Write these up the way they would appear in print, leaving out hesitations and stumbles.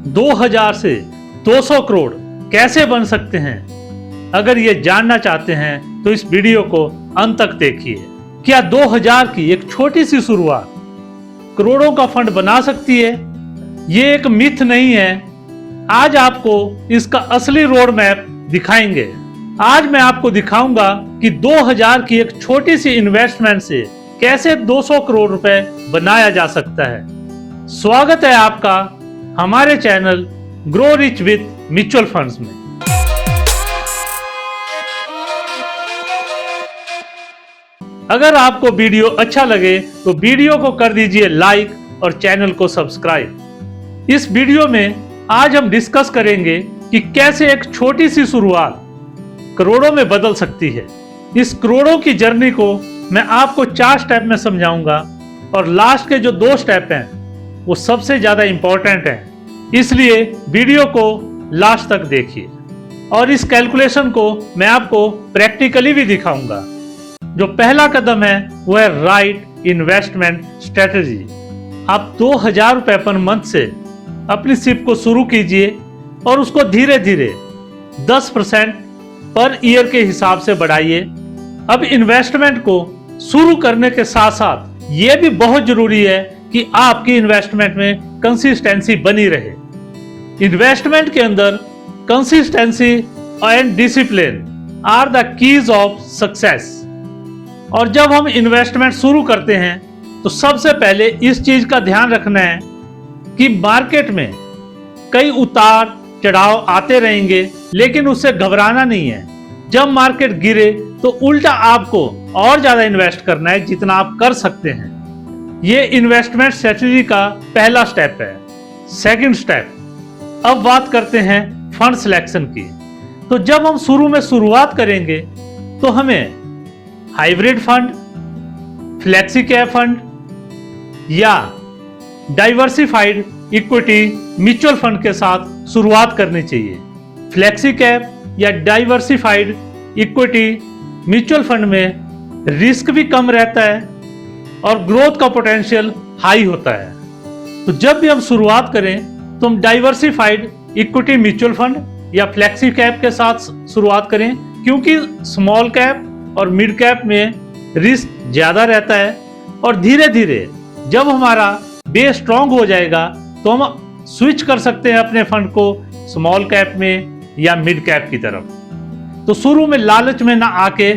2000 से 200 करोड़ कैसे बन सकते हैं? अगर ये जानना चाहते हैं तो इस वीडियो को अंत तक देखिए। क्या 2000 की एक छोटी सी शुरुआत करोड़ों का फंड बना सकती है? ये एक मिथ नहीं है। आज आपको इसका असली रोड मैप दिखाएंगे। आज मैं आपको दिखाऊंगा कि 2000 की एक छोटी सी इन्वेस्टमेंट से कैसे 200 करोड़ रुपए बनाया जा सकता है। स्वागत है आपका हमारे channel grow rich with mutual funds में। अगर आपको वीडियो अच्छा लगे तो वीडियो को कर दीजिए लाइक और चैनल को सब्सक्राइब। इस वीडियो में आज हम डिस्कस करेंगे कि कैसे एक छोटी सी शुरुआत करोड़ों में बदल सकती है। इस करोड़ों की जर्नी को मैं आपको 4 स्टेप में समझाऊंगा और लास्ट के जो 2 स्टेप हैं वो सबसे ज्यादा इंपॉर्टेंट हैं, इसलिए वीडियो को लास्ट तक देखिए। और इस कैलकुलेशन को मैं आपको प्रैक्टिकली भी दिखाऊंगा। जो पहला कदम है वो है राइट इन्वेस्टमेंट स्ट्रेटजी। आप 2000 रुपए पर मंथ से अपनी सिप को शुरू कीजिए और उसको धीरे धीरे 10% पर ईयर के हिसाब से बढ़ाइए। अब इन्वेस्टमेंट को शुरू करने के साथ साथ ये भी बहुत जरूरी है कि आपकी इन्वेस्टमेंट में कंसिस्टेंसी बनी रहे। इन्वेस्टमेंट के अंदर consistency and discipline are the keys of success. और जब हम इन्वेस्टमेंट शुरू करते हैं तो सबसे पहले इस चीज का ध्यान रखना है कि मार्केट में कई उतार चढ़ाव आते रहेंगे, लेकिन उससे घबराना नहीं है। जब मार्केट गिरे तो उल्टा आपको और ज्यादा इन्वेस्ट करना है जितना आप कर सकते हैं। ये इन्वेस्टमेंट स्ट्रेटजी का पहला स्टेप है। सेकंड स्टेप, अब बात करते हैं फंड सिलेक्शन की। तो जब हम शुरू में शुरुआत करेंगे तो हमें hybrid fund, flexi cap fund या डाइवर्सिफाइड इक्विटी म्यूचुअल फंड के साथ शुरुआत करनी चाहिए। फ्लेक्सी कैप या डाइवर्सिफाइड इक्विटी म्यूचुअल फंड में रिस्क भी कम रहता है और ग्रोथ का पोटेंशियल हाई होता है। तो जब भी हम शुरुआत करें तो हम डाइवर्सिफाइड इक्विटी म्यूचुअल फंड या फ्लेक्सी कैप के साथ शुरुआत करें, क्योंकि स्मॉल कैप और मिड कैप में रिस्क ज्यादा रहता है। और धीरे धीरे जब हमारा बेस स्ट्रांग हो जाएगा तो हम स्विच कर सकते हैं अपने फंड को स्मॉल कैप में या मिड कैप की तरफ। तो शुरू में लालच में ना आके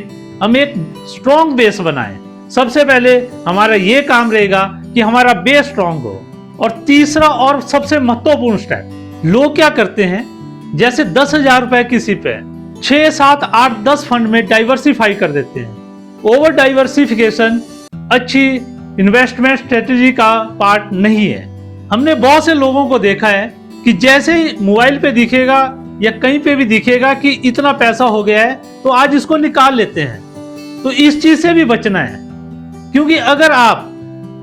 हम एक स्ट्रांग बेस बनाएं। सबसे पहले हमारा ये काम रहेगा कि हमारा बेस स्ट्रांग हो। और तीसरा और सबसे महत्वपूर्ण स्टेप, लोग क्या करते हैं, जैसे 10,000 रुपए की सिप है, 6, 7, 8, 10 फंड में डाइवर्सिफाई कर देते हैं। ओवर डाइवर्सिफिकेशन अच्छी इन्वेस्टमेंट स्ट्रेटजी का पार्ट नहीं है। हमने बहुत से लोगों को देखा है कि जैसे ही मोबाइल पे दिखेगा या कहीं पे भी दिखेगा कि इतना पैसा हो गया है तो आज इसको निकाल लेते हैं। तो इस चीज से भी बचना है, क्योंकि अगर आप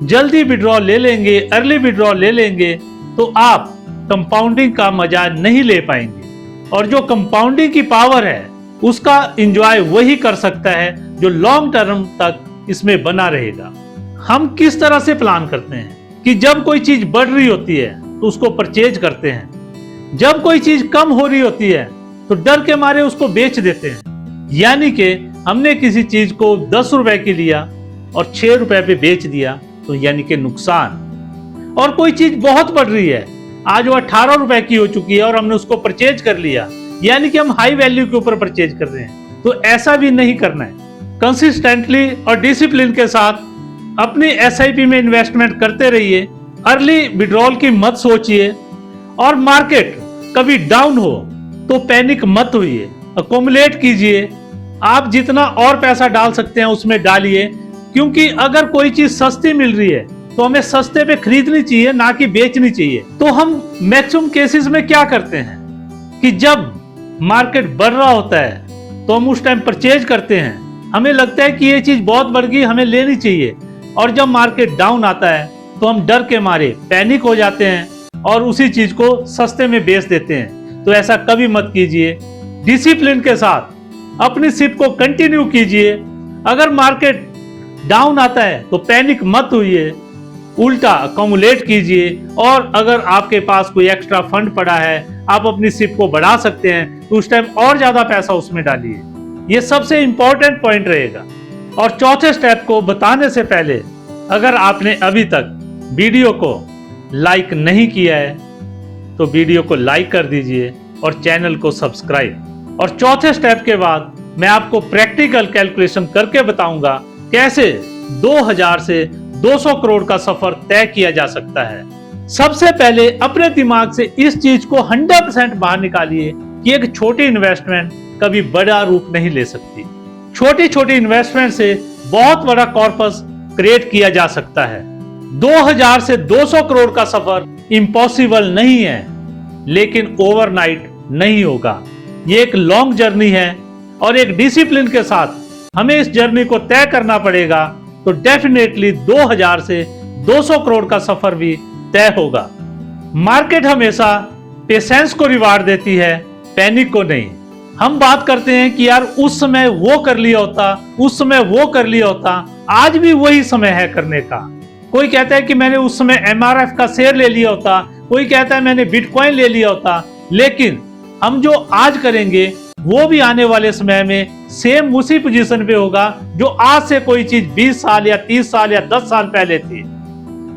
जल्दी विड्रॉ ले लेंगे, अर्ली विड्रॉ ले लेंगे तो आप कंपाउंडिंग का मजा नहीं ले पाएंगे। और जो कंपाउंडिंग की पावर है उसका एंजॉय वही कर सकता है जो लॉन्ग टर्म तक इसमें बना रहेगा। हम किस तरह से प्लान करते हैं कि जब कोई चीज बढ़ रही होती है तो उसको परचेज करते हैं, जब कोई चीज कम हो रही होती है तो डर के मारे उसको बेच देते हैं। यानी कि हमने किसी चीज को 10 रुपए की लिया और 6 रुपए पे बेच दिया, तो यानी कि नुकसान। और कोई चीज बहुत बढ़ रही है, आज वो 18 रुपए की हो चुकी है और हमने उसको परचेज कर लिया, यानी कि हम हाई वैल्यू के ऊपर परचेज कर रहे हैं। तो ऐसा भी नहीं करना है। कंसिस्टेंटली और डिसिप्लिन के साथ अपनी एसआईपी में इन्वेस्टमेंट करते रहिए। अर्ली विड्रॉल की मत सोचिए। और मार्केट कभी डाउन हो तो पैनिक मत होइए, अकोमुलेट कीजिए। आप जितना और पैसा डाल सकते हैं उसमें डालिए, क्योंकि अगर कोई चीज सस्ती मिल रही है तो हमें सस्ते पे खरीदनी चाहिए, ना कि बेचनी चाहिए। तो हम मैक्सिमम केसेस में क्या करते हैं कि जब मार्केट बढ़ रहा होता है तो हम उस टाइम परचेज करते हैं। हमें लगता है कि ये चीज बहुत बढ़ गई, हमें लेनी चाहिए। और जब मार्केट डाउन आता है तो हम डर के मारे पैनिक हो जाते हैं और उसी चीज को सस्ते में बेच देते हैं। तो ऐसा कभी मत कीजिए। डिसिप्लिन के साथ अपनी सिप को कंटिन्यू कीजिए। अगर मार्केट डाउन आता है तो पैनिक मत होइए, उल्टा अकोमुलेट कीजिए, और अगर आपके पास कोई एक्स्ट्रा फंड पड़ा है, आप अपनी सिप को बढ़ा सकते हैं, तो उस टाइम और ज्यादा पैसा उसमें डालिए। ये सबसे इंपॉर्टेंट पॉइंट रहेगा। और चौथे स्टेप को बताने से पहले, अगर आपने अभी तक वीडियो को लाइक नहीं किया है तो वीडियो को लाइक कर दीजिए और चैनल को सब्सक्राइब। और चौथे स्टेप के बाद मैं आपको प्रैक्टिकल कैलकुलेशन करके बताऊंगा कैसे 2000 से 200 करोड़ का सफर तय किया जा सकता है। सबसे पहले अपने दिमाग से इस चीज को 100% बाहर निकालिए कि एक छोटी इन्वेस्टमेंट कभी बड़ा रूप नहीं ले सकती। छोटी छोटी इन्वेस्टमेंट से बहुत बड़ा कॉर्पस क्रिएट किया जा सकता है। 2000 से 200 करोड़ का सफर इम्पॉसिबल नहीं है, लेकिन ओवरनाइट नहीं होगा। ये एक लॉन्ग जर्नी है और एक डिसिप्लिन के साथ हमें इस जर्नी को तय करना पड़ेगा, तो डेफिनेटली 2000 से 200 करोड़ का सफर भी तय होगा। मार्केट हमेशा पेशेंस को रिवार्ड देती है, पैनिक को नहीं। हम बात करते हैं कि यार उस समय वो कर लिया होता, उस समय वो कर लिया होता, आज भी वही समय है करने का। कोई कहता है कि मैंने उस समय MRF का शेयर ले लिया होता, कोई कहता है मैंने बिटकॉइन ले लिया होता, लेकिन हम जो आज करेंगे वो भी आने वाले समय में सेम उसी पोजीशन पे होगा जो आज से कोई चीज 20 साल या 30 साल या 10 साल पहले थी।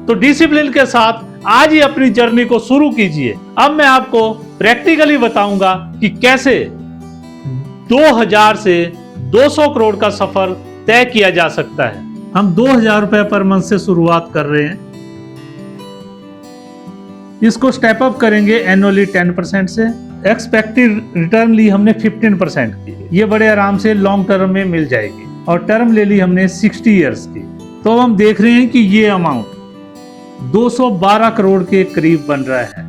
तो डिसिप्लिन के साथ आज ही अपनी जर्नी को शुरू कीजिए। अब मैं आपको प्रैक्टिकली बताऊंगा कि कैसे 2000 से 200 करोड़ का सफर तय किया जा सकता है। हम 2000 रुपए पर मंथ से शुरुआत कर रहे हैं। इसको स्टेप अप करेंगे एनुअली 10% से। एक्सपेक्टेड रिटर्न ली हमने 15% की, ये बड़े आराम से लॉन्ग टर्म में मिल जाएगी। और टर्म ले ली हमने 60 इयर्स की। तो हम देख रहे हैं कि ये अमाउंट 212 करोड़ के करीब बन रहा है।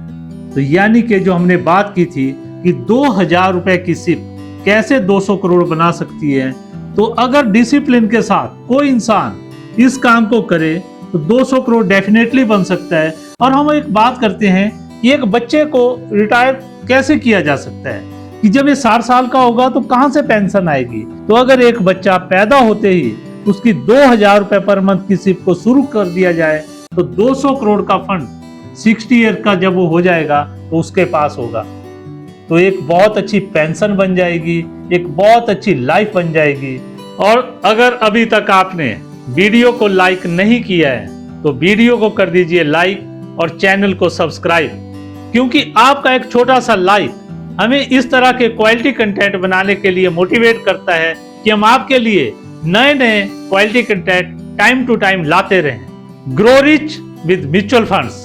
तो यानी कि जो हमने बात की थी कि 2000 रुपए की सिप कैसे 200 करोड़ बना सकती है, तो अगर डिसिप्लिन के साथ कोई इंसान इस काम को करे तो 200 करोड़ डेफिनेटली बन सकता है। और हम एक बात करते हैं कि एक बच्चे को रिटायर कैसे किया जा सकता है, कि जब ये 60 साल का होगा तो कहां से पेंशन आएगी। तो अगर एक बच्चा पैदा होते ही उसकी 2000 रुपए पर मंथ की सिप को शुरू कर दिया जाए, तो 200 करोड़ का फंड 60 ईयर का जब वो हो जाएगा तो उसके पास होगा। तो एक बहुत अच्छी पेंशन बन जाएगी, एक बहुत अच्छी लाइफ बन जाएगी। और अगर अभी तक आपने वीडियो को लाइक नहीं किया है तो वीडियो को कर दीजिए लाइक और चैनल को सब्सक्राइब, क्योंकि आपका एक छोटा सा लाइक हमें इस तरह के क्वालिटी कंटेंट बनाने के लिए मोटिवेट करता है कि हम आपके लिए नए नए quality content time to time लाते रहें। Grow rich with mutual funds.